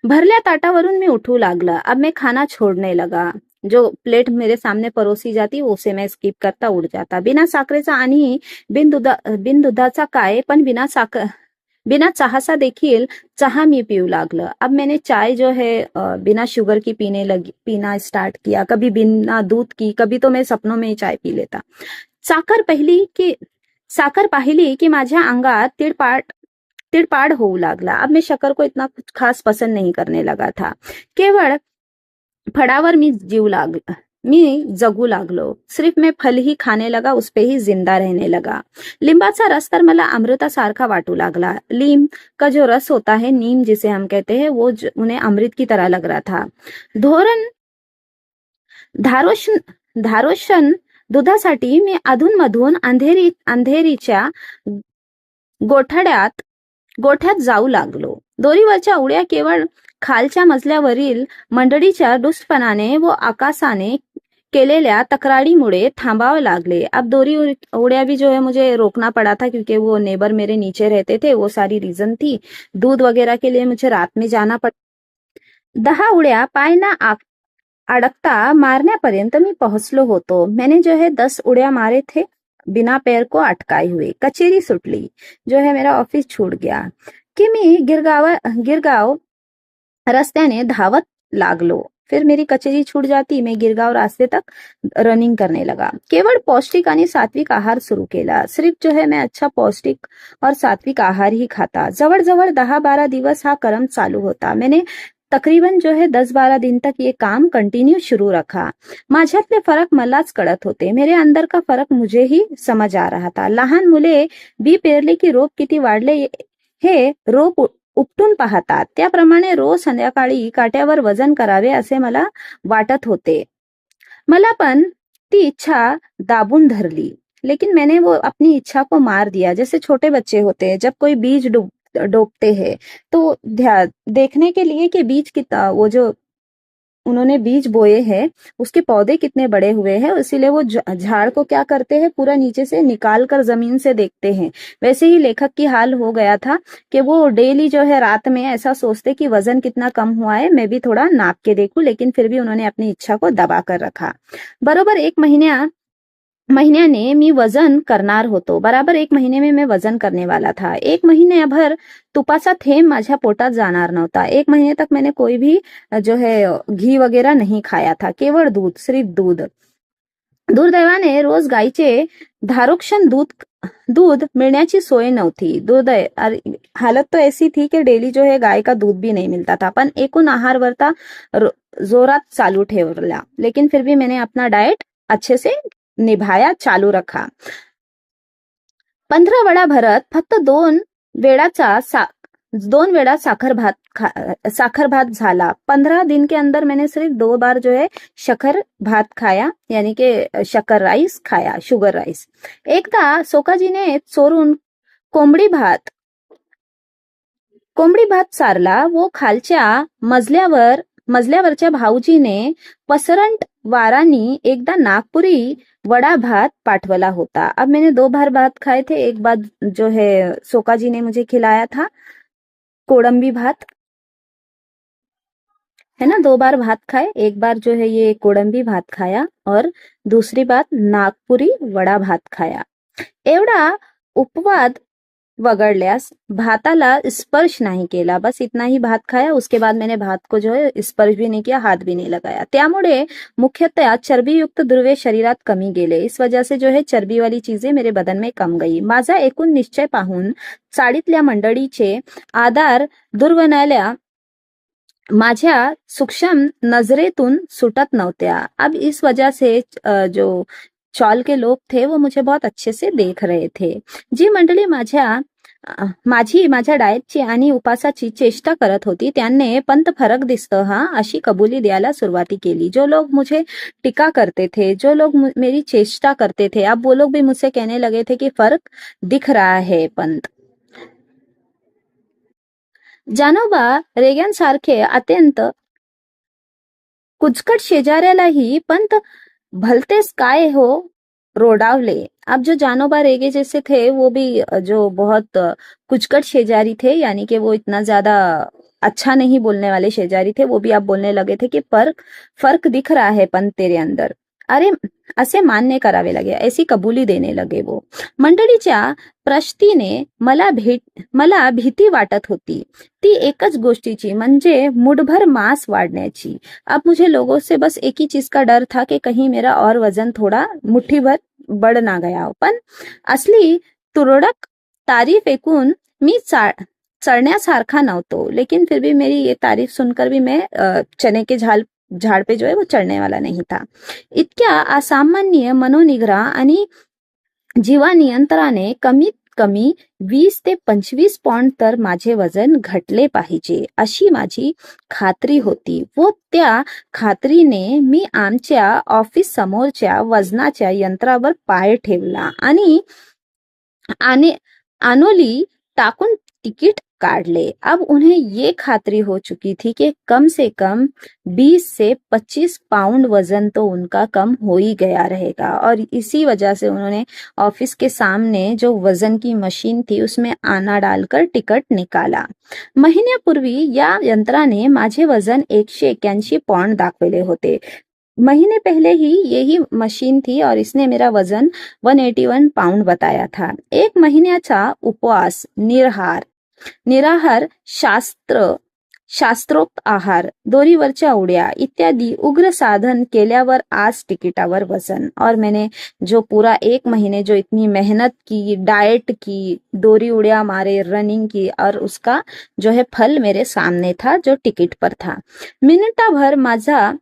A: भरल्या ताटावरून मी उठू लागला. अब मैं खाना छोड़ने लगा. जो प्लेट मेरे सामने परोसी जाती उसे मैं स्किप करता उठ जाता. बिना साखरेचा आणि बिनदुधाचा काय, पण बिना चहाचा देखील चहा मी पीऊ लागलं. अब मैंने चाय जो है बिना शुगर की पीना स्टार्ट किया. कभी बिना दूध की, कभी तो मैं सपनों में ही चाय पी लेता. साखर पाहिली की माझ्या अंगात तिडपाड होऊ लागला. अब मैं शक्कर को इतना कुछ खास पसंद नहीं करने लगा था. केवळ फळावर मी जगू लागलो. सिर्फ मैं फल ही खाने लगा, उस पे ही जिंदा रहने लगा. लिंबाचा रस तर मला अमृतासारखा वाटू लागला. नीम का जो रस होता है, नीम जिसे हम कहते हैं, वो उन्हें अमृत की तरह लग रहा था. धारोशन दुधासाठी मी अधूनमधून अंधेरीच्या गोठ्यात जाऊ लागलो. दोरीवरच्या उड्या केवळ खालच्या मजल्यावरील मंडळीच्या दुष्टपणाने व आकाशाने केलेल्या तक्रारीमुळे थांबावे लागले. अब दोरी उड़िया भी जो है मुझे रोकना पड़ा था, क्योंकि वो नेबर मेरे नीचे रहते थे. वो सारी रीजन थी. दूध वगैरह के लिए मुझे रात में जाना पड़ा. 10 उड्या पाय ना अडकता मारण्यापर्यंत मी पोहोचलो होतो. मैंने जो है 10 उड्या मारे थे बिना पैर को अटकाए हुए. कचेरी सुटली, जो है मेरा ऑफिस छूट गया कि मी गिरगाव रस्त्याने धावत लागलो. फिर मेरी कचेरी छूट जाती. मैं गिरगाव रास्ते तक रनिंग करने लगा. केवळ पौष्टिक आणि सात्विक आहार सुरू केला. सिर्फ जो है मैं अच्छा पौष्टिक और सात्विक आहार ही खाता. जवळ 10-12 दिवस हा क्रम चालू होता. मैंने तकरीबन जो है 10-12 दिन तक ये काम कंटिन्यू शुरू रखा. माझ्यातले फरक मलाच कळत होते. मेरे अंदर का फरक मुझे ही समझ आ रहा था. लहान मुले बी पेरले की रोप किती वाढले हे रोप उपटून पाहतात, त्याप्रमाणे रोज संध्याकाळी काट्यावर वजन करावे असे मला वाटत होते. मला पण ती इच्छा दाबून धरली. लेकिन मैंने वो अपनी इच्छा को मार दिया. जैसे छोटे बच्चे होते हैं, जब कोई बीज डोबते हैं तो देखने के लिए कि बीज कितना, वो जो उन्होंने बीज बोए हैं उसके पौधे कितने बड़े हुए हैं, इसीलिए वो झाड़ को क्या करते हैं, पूरा नीचे से निकाल कर जमीन से देखते हैं. वैसे ही लेखक की हाल हो गया था कि वो डेली जो है रात में ऐसा सोचते कि वजन कितना कम हुआ है, मैं भी थोड़ा नाप के देखूं. लेकिन फिर भी उन्होंने अपनी इच्छा को दबा कर रखा. बरोबर 1 महिन्याने मी वजन करणार होतो. बराबर 1 महीने में मैं वजन करने वाला था. 1 महीनेभर तुपाचा थेंब माझ्या पोटात जाणार नव्हता. 1 महीने तक मैंने कोई भी जो है घी वगैरह नहीं खाया था. केवळ दूध, सिर्फ दूध. दुर्दैवाने रोज गाईचे धारोक्षण दूध मिलने सोय नव्हती. हालत तो ऐसी थी कि डेली जो है गाय का दूध भी नहीं मिलता था. पण एकूण आहार वरता जोरात चालू ठेवला. लेकिन फिर भी मैंने अपना डाइट अच्छे से निभाया, चालू रखा. 15 वडा भरत फक्त 2 वेळा साखर भात झाला. 15 दिन के अंदर मैंने सिर्फ 2 बार जो है शक्कर भात खाया, यानी कि शक्कर राइस खाया, शुगर राइस. एकदा सोकाजीने चोरून कोंबडी भात चारला. वो खालच्या मजल्यावरच्या भाऊजीने पसरंट वारानी एकदा नागपुरी वड़ा भात पाठवला होता. अब मैंने 2 बार भात खाए थे. एक बार जो है सोकाजी ने मुझे खिलाया था कोडंबी भात, है ना. 2 बार भात खाए. एक बार जो है ये कोडंबी भात खाया और दूसरी बार नागपुरी वड़ा भात खाया. एवढा उपवाद वगळल्यास भाताला स्पर्श नहीं केला. बस इतना ही भात खाया. उसके बाद मैंने भात को जो है स्पर्श भी नहीं किया, हाथ भी नहीं लगाया. त्यामुळे मुख्यतः चरबीयुक्त द्रव्य शरीरात कमी गेले. इस वजह से जो है चरबी वाली चीजें मेरे बदन में कम गई. माझा एकूण निश्चय पाहून चाळीतल्या मंडळीचे आधार दुर्गणाल्या माझ्या सूक्ष्म नजरेतून सुटत नव्हत्या. अब इस वजह से जो चौल के लोग थे वो मुझे बहुत अच्छे से देख रहे थे. जी मंडळी माझ्या डाएटची आणि उपासाची चेष्टा करत होती त्यांनी पंत फरक दिसतो हा अशी कबुली द्यायला सुरुवाती केली. जो लोग मुझे टिका करते थे, जो लोग मेरी चेष्टा करते थे, अब वो लोग भी मुझसे कहने लगे थे कि फर्क दिख रहा है पंत. जानोबा रेग्यांसारखे अत्यंत कुचकट शेजाऱ्यालाही पंत भलतेच काय हो रोडावले. अब जो जानोबा रेगे जैसे थे वो भी जो बहुत कुचकट शेजारी थे, यानी कि वो इतना ज्यादा अच्छा नहीं बोलने वाले शेजारी थे, वो भी अब बोलने लगे थे की फर्क फर्क दिख रहा है पण तेरे अंदर. अरे असे मान्य करावे लगे, ऐसी कबुली देने लगे वो. मंडळीच्या प्रश्तीने मला भीती वाटत होती, ती एकच गोष्टीची, म्हणजे मुठभर मांस वाढण्याची. अब मुझे लोगों से बस एक ही चीज का डर था कि कहीं मेरा और वजन थोड़ा मुट्ठी भर बढ़ ना गया हो. पण असली तुरळक तारीफ ऐकून मी चढ़ण्यासारखा नव्हतो, लेकिन फिर भी मेरी ये तारीफ सुनकर भी मैं चने के झाड़ पे जो है वो चढ़ने वाला नहीं था. इतक्या असामान्य मनोनिग्रह आणि जीवा नियंत्रणाने कमीत कमी 20 ते 25 पौंड तर माझे वजन घटले पाहिजे अशी माझी खात्री होती. व त्या खात्रीने मी आमच्या ऑफिस समोरच्या वजनाच्या यंत्रावर पाय ठेवला आणि अनोली टाकून टिकट काढ़ अब उन्हें ये खातरी हो चुकी थी कि कम से कम 20 से 25 पाउंड वजन तो उनका कम हो ही गया रहेगा. और इसी वजह से उन्होंने ऑफिस के सामने जो वजन की मशीन थी उसमें आना डालकर टिकट निकाला. महिन्यापूर्वी या यंत्राने माझे वजन 181 पौंड दाखवले होते. महीने पहले ही यही मशीन थी और इसने मेरा वजन 181 पाउंड बताया था. एक महिन्याचा उपवास, निराहार, शास्त्रोक्त आहार, दोरीवरच्या उड्या इत्यादि उग्र साधन केल्यावर आज टिकटावर वजन. और मैंने जो पूरा 1 महीने जो इतनी मेहनत की, डाइट की, दोरी उड्या मारे, रनिंग की, और उसका जो है फल मेरे सामने था जो टिकट पर था. मिनिटाभर माझा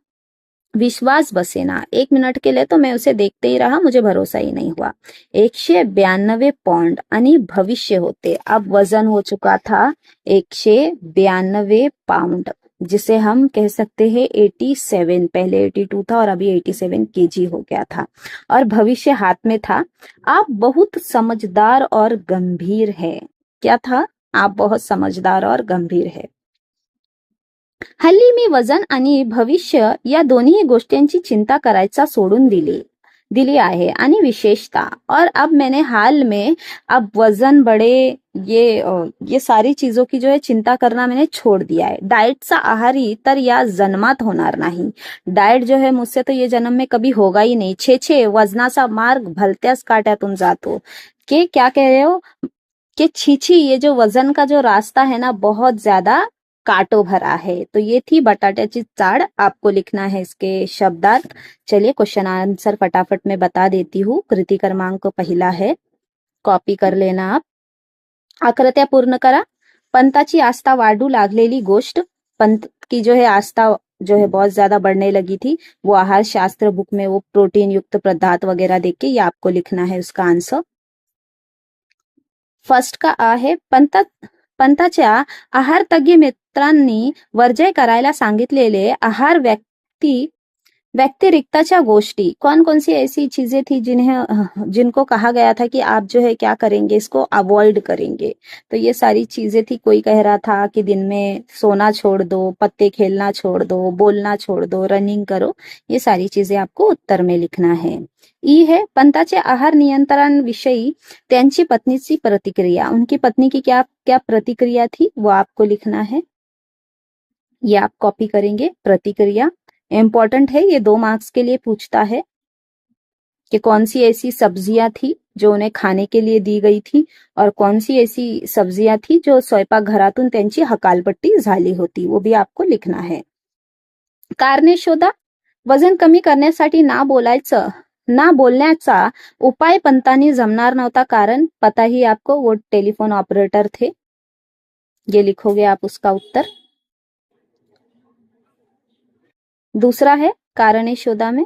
A: विश्वास बसेना. 1 मिनट के लिए तो मैं उसे देखते ही रहा, मुझे भरोसा ही नहीं हुआ. 192 पौंड आणि भविष्य होते. अब वजन हो चुका था 192 पाउंड, जिसे हम कह सकते हैं 87. पहले 82 था और अभी 87 केजी हो गया था. और भविष्य हाथ में था. आप बहुत समझदार और गंभीर है. क्या था? आप बहुत समझदार और गंभीर है. हल्ली मी वजन आणि भविष्य या दोन्ही गोष्टींची चिंता करायचा सोडून दिली आहे आणि विशेषता. और अब मैंने हाल में अब वजन बढ़े ये सारी चीजों की जो है चिंता करना मैंने छोड़ दिया है. डाएटचा आहारी तर या जन्मात होणार नाही. डाएट जो है मुझसे तो ये जन्म में कभी होगा ही नहीं. छे वजनाचा मार्ग भलत्याच काट्यातून जातो. के क्या कह रहे हो कि छी ये जो वजन का जो रास्ता है ना बहुत ज्यादा कांटों भरा है. तो ये थी बटाट्याची चाळ. आपको लिखना है इसके शब्दार्थ. चलिए क्वेश्चन आंसर फटाफट में बता देती हूँ. कृति क्रमांक पहिला है, कॉपी कर लेना आप. आकृत्या पूर्ण करा. पंताची आस्था वाढू लागलेली गोष्ट. पंत की जो है आस्था जो है बहुत ज्यादा बढ़ने लगी थी. वो आहार शास्त्र बुक में वो प्रोटीन युक्त पदार्थ वगैरह देख के ये आपको लिखना है उसका आंसर. फर्स्ट का आ है पंताच्या आहार तज्ञ मित्रांनी वर्जय करायला सांगितलेले आहार व्यतिरिक्तच्या गोष्टी. कौन सी ऐसी चीजें थी जिनको कहा गया था कि आप जो है क्या करेंगे, इसको अवॉइड करेंगे. तो ये सारी चीजें थी. कोई कह रहा था कि दिन में सोना छोड़ दो, पत्ते खेलना छोड़ दो, बोलना छोड़ दो, रनिंग करो. ये सारी चीजें आपको उत्तर में लिखना है. ई है पंताचे आहार नियंत्रणाविषयी त्यांची पत्नीची प्रतिक्रिया. उनकी पत्नी की क्या क्या प्रतिक्रिया थी वो आपको लिखना है. ये आप कॉपी करेंगे. प्रतिक्रिया इंपॉर्टेंट है, ये 2 मार्क्स के लिए पूछता है कि कौन सी ऐसी सब्जियां थी जो उन्हें खाने के लिए दी गई थी और कौन सी ऐसी सब्जियां थी जो स्वयंपाकघरातून त्यांची हकालपट्टी झाली होती. वो भी आपको लिखना है. कारणे शोधा. वजन कमी करण्यासाठी ना बोलण्याचा उपाय पंतांनी जमणार नव्हता, कारण पता ही आपको वो टेलीफोन ऑपरेटर थे. ये लिखोगे आप उसका उत्तर. दूसरा है कारणे शोधा में.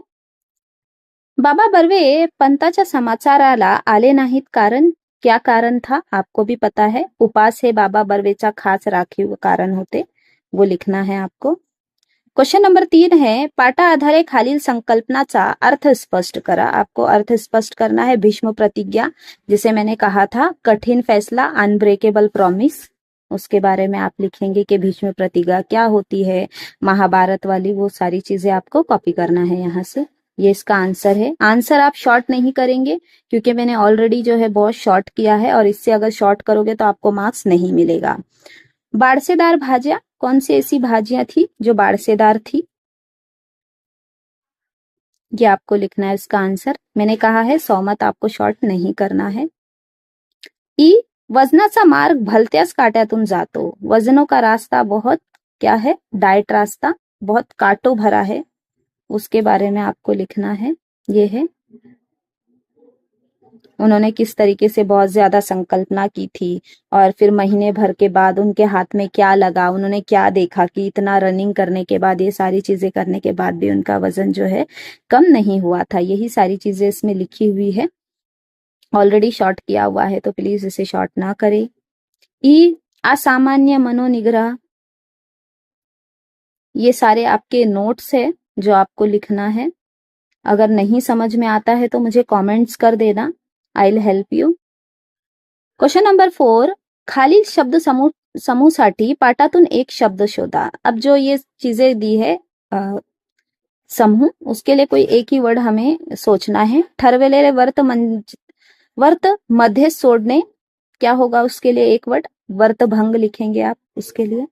A: बाबा बर्वे पंताच्या समाचाराला आले नाहीत, कारण क्या कारण था आपको भी पता है. उपास हे बाबा बर्वेचा खास राखीव कारण होते. वो लिखना है आपको. क्वेश्चन नंबर 3 है, पाटा आधारे खालील संकल्पनाचा अर्थ स्पष्ट करा. आपको अर्थ स्पष्ट करना है. भीष्म प्रतिज्ञा, जिसे मैंने कहा था कठिन फैसला, अनब्रेकेबल प्रॉमिस, उसके बारे में आप लिखेंगे कि भीष्म प्रतिज्ञा क्या होती है. महाभारत वाली वो सारी चीजें आपको कॉपी करना है यहाँ से. ये इसका आंसर है. आंसर आप शॉर्ट नहीं करेंगे क्योंकि मैंने ऑलरेडी जो है बहुत शॉर्ट किया है और इससे अगर शॉर्ट करोगे तो आपको मार्क्स नहीं मिलेगा. बाडसेदार भाज्या, कौन सी ऐसी भाजियां थी जो बाड़सेदार थी? ये आपको लिखना है इसका आंसर। मैंने कहा है 100 मत आपको शॉर्ट नहीं करना है। ई, वजनाचा मार्ग भलत्याच काट्यातून जातो। वजनों का रास्ता बहुत क्या है? डाइट रास्ता, बहुत कांटों भरा है, उसके बारे में आपको लिखना है। ये है, उन्होंने किस तरीके से बहुत ज्यादा संकल्पना की थी और फिर महीने भर के बाद उनके हाथ में क्या लगा, उन्होंने क्या देखा कि इतना रनिंग करने के बाद, ये सारी चीजें करने के बाद भी उनका वजन जो है कम नहीं हुआ था। यही सारी चीजें इसमें लिखी हुई है। ऑलरेडी शॉर्ट किया हुआ है तो प्लीज इसे शॉर्ट ना करें। ई, असामान्य मनोनिग्रह, ये सारे आपके नोट्स है जो आपको लिखना है। अगर नहीं समझ में आता है तो मुझे कमेंट्स कर देना, I will help you. Question number 4, खालील शब्द समूहसाठी पाठातून एक शब्द शोधा। अब जो ये चीजें दी है समूह, उसके लिए कोई एक ही वर्ड हमें सोचना है। ठरवलेले वर्त मध्ये सोडणे, क्या होगा उसके लिए एक वर्ड? वर्तभंग लिखेंगे आप उसके लिए।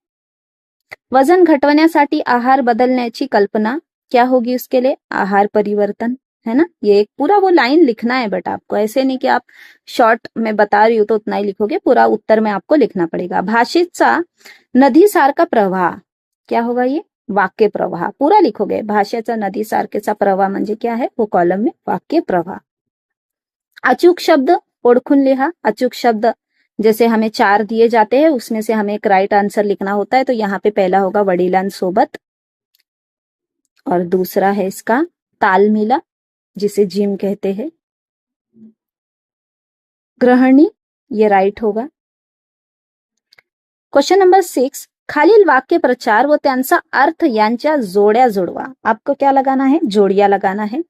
A: वजन घटवण्यासाठी आहार बदलण्याची कल्पना, क्या होगी उसके लिए? आहार परिवर्तन, है ना। ये एक पूरा वो लाइन लिखना है, बट आपको ऐसे नहीं कि आप शॉर्ट में बता रही हूँ तो उतना ही लिखोगे, पूरा उत्तर में आपको लिखना पड़ेगा। भाषेचा नदीसारखा प्रवाह, क्या होगा ये? वाक्य प्रवाह, पूरा लिखोगे। भाषेचा नदीसारखेचा प्रवाह म्हणजे क्या है? वो कॉलम में वाक्य प्रवाह। अचूक शब्द ओळखून लिहा। अचूक शब्द जैसे हमें 4 दिए जाते हैं, उसमें से हमें एक राइट आंसर लिखना होता है, तो यहाँ पे पहला होगा वडिलांसोबत, और दूसरा है इसका तालमिला, जिसे जिम कहते हैं। ग्रहणी, ये राइट होगा। क्वेश्चन नंबर 6, खालील वाक्य प्रचार व त्यांचा अर्थ यांच्या जोड्या जुड़वा। आपको क्या लगाना है? जोड़िया लगाना है।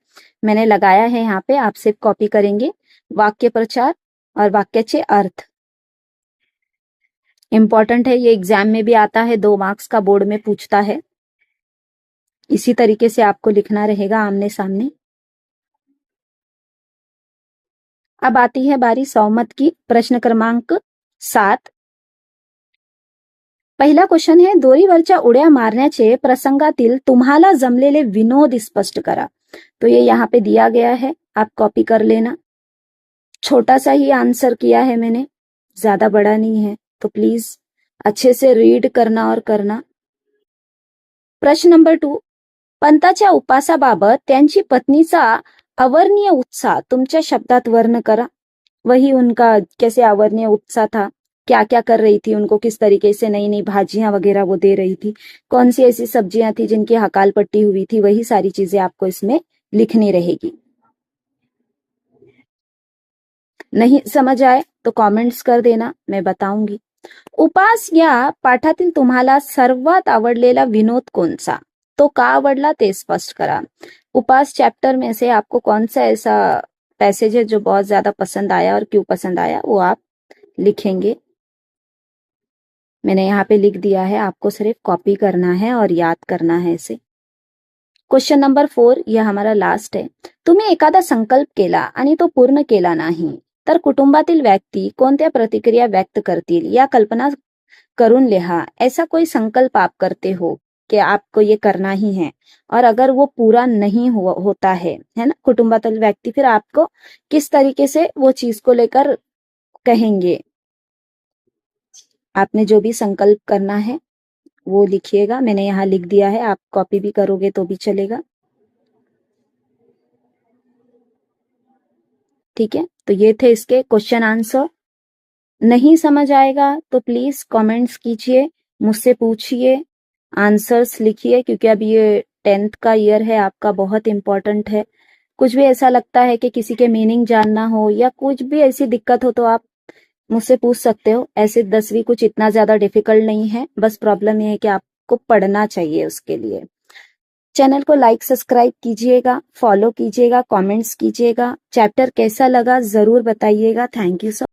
A: मैंने लगाया है यहाँ पे, आप सिर्फ कॉपी करेंगे। वाक्य प्रचार और वाक्याचे अर्थ इंपॉर्टेंट है, ये एग्जाम में भी आता है, 2 मार्क्स का बोर्ड में पूछता है। इसी तरीके से आपको लिखना रहेगा आमने सामने। अब आती है बारी 100 मत की। प्रश्न क्रमांक 7, पहिला क्वेश्चन है, दोरीवरच्या उड्या मारण्याचे प्रसंगातील तुम्हाला जमलेले विनोद स्पष्ट करा। तो ये यहाँ पे दिया गया है, आप कॉपी कर लेना। छोटा सा ही आंसर किया है मैंने, ज्यादा बड़ा नहीं है, तो प्लीज अच्छे से रीड करना और करना। प्रश्न नंबर 2, पंताच्या उपासाबाबत त्यांची पत्नीचा अवर्णनीय उत्साह तुमच्या शब्दात वर्ण करा। वही उनका कैसे अवर्णनीय उत्साह था, क्या क्या कर रही थी, उनको किस तरीके से नई नई भाजियां वगैरह वो दे रही थी, कौन सी ऐसी सब्जियां थी जिनकी हकाल पट्टी हुई थी, वही सारी चीजें आपको इसमें लिखनी रहेगी। नहीं समझ आए तो कमेंट्स कर देना, मैं बताऊंगी। उपास या पाठातील तुम्हाला सर्वात आवडलेला विनोद कोणचा? तो का आवडला ते स्पष्ट करा। उपास चैप्टर में से आपको कौन सा ऐसा पैसेज है जो बहुत ज्यादा पसंद आया और क्यों पसंद आया, वो आप लिखेंगे। मैंने यहाँ पे लिख दिया है, आपको सिर्फ कॉपी करना है और याद करना है इसे। क्वेश्चन नंबर 4, यह हमारा लास्ट है। तुम्ही एखादा संकल्प केला आणि तो पूर्ण केला नाही तर कुटुंबातील व्यक्ती कोणत्या प्रतिक्रिया व्यक्त करतील, या कल्पना करून लिहा। ऐसा कोई संकल्प आप करते हो कि आपको ये करना ही है, और अगर वो पूरा नहीं होता है ना, कुटुंबातील व्यक्ति फिर आपको किस तरीके से वो चीज को लेकर कहेंगे। आपने जो भी संकल्प करना है वो लिखिएगा, मैंने यहाँ लिख दिया है, आप कॉपी भी करोगे तो भी चलेगा। ठीक है, तो ये थे इसके क्वेश्चन आंसर। नहीं समझ आएगा तो प्लीज कमेंट्स कीजिए, मुझसे पूछिए, आंसर्स लिखिए, क्योंकि अब ये 10th का ईयर है आपका, बहुत इंपॉर्टेंट है। कुछ भी ऐसा लगता है कि किसी के मीनिंग जानना हो या कुछ भी ऐसी दिक्कत हो तो आप मुझसे पूछ सकते हो। ऐसे 10वीं कुछ इतना ज्यादा डिफिकल्ट नहीं है, बस प्रॉब्लम ये है कि आपको पढ़ना चाहिए उसके लिए। चैनल को लाइक सब्सक्राइब कीजिएगा, फॉलो कीजिएगा, कमेंट्स कीजिएगा। चैप्टर कैसा लगा जरूर बताइएगा। Thank you so